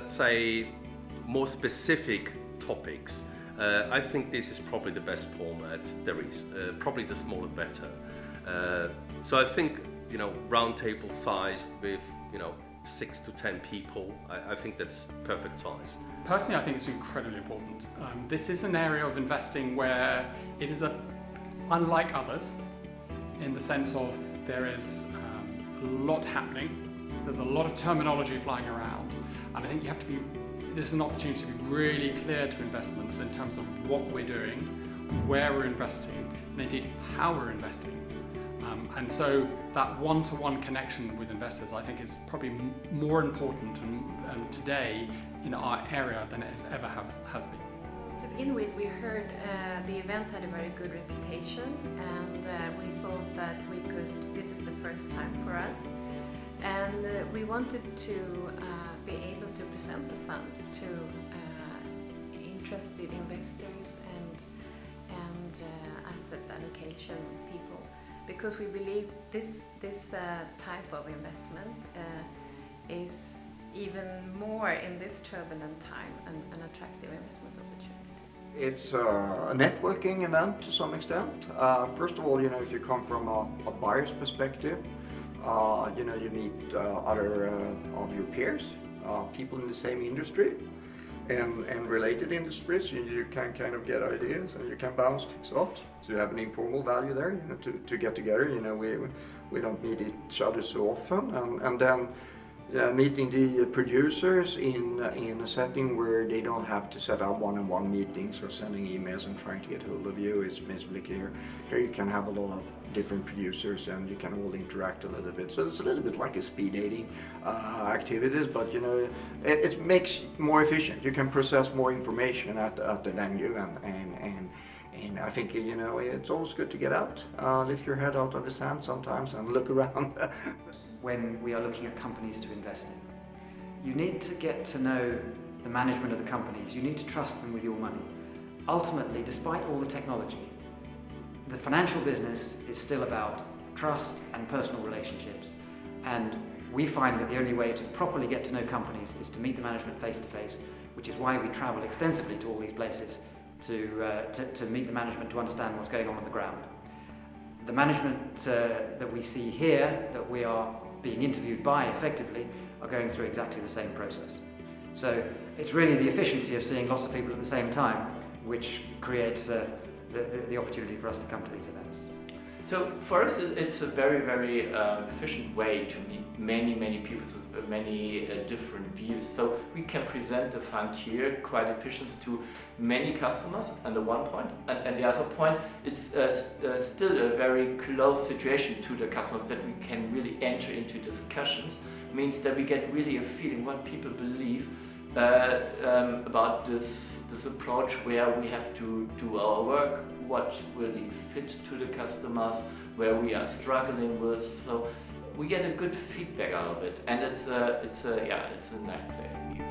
let's say, more specific topics, I think this is probably the best format there is. Probably the smaller better. So I think, roundtable sized with, 6 to 10 people, I think that's perfect size. Personally, I think it's incredibly important. This is an area of investing where it is unlike others in the sense of there is a lot happening, there's a lot of terminology flying around, and I think this is an opportunity to be really clear to investments in terms of what we're doing, where we're investing, and indeed how we're investing. And so that one-to-one connection with investors, I think, is probably more important and today in our area than it ever has been. To begin with, we heard the event had a very good reputation, and we thought that this is the first time for us, and we wanted to be able to present the fund to interested investors and asset allocation people, because we believe this type of investment is even more in this turbulent time an attractive investment opportunity. It's a networking event to some extent. First of all, if you come from a buyer's perspective, you meet other of your peers, people in the same industry and related industries. You can kind of get ideas and you can bounce things off. So you have an informal value there, to get together. We don't meet each other so often, and then meeting the producers in a setting where they don't have to set up one-on-one meetings or sending emails and trying to get hold of you is basically here. Here you can have a lot of different producers and you can all interact a little bit. So it's a little bit like a speed dating activities, but it makes more efficient. You can process more information at the venue, and I think it's always good to get out, lift your head out of the sand sometimes and look around. When we are looking at companies to invest in, you need to get to know the management of the companies. You need to trust them with your money. Ultimately, despite all the technology, the financial business is still about trust and personal relationships. And we find that the only way to properly get to know companies is to meet the management face to face, which is why we travel extensively to all these places to meet the management, to understand what's going on the ground. The management that we see here, that we are being interviewed by effectively, are going through exactly the same process. So it's really the efficiency of seeing lots of people at the same time which creates the opportunity for us to come to these events. So for us, it's a very, very efficient way to meet many people with many different views. So we can present the fund here quite efficient to many customers under one point, and the other point, it's still a very close situation to the customers that we can really enter into discussions. Means that we get really a feeling what people believe about this approach, where we have to do our work, what really fit to the customers, where we are struggling with. So we get a good feedback out of it, and it's a nice place to be.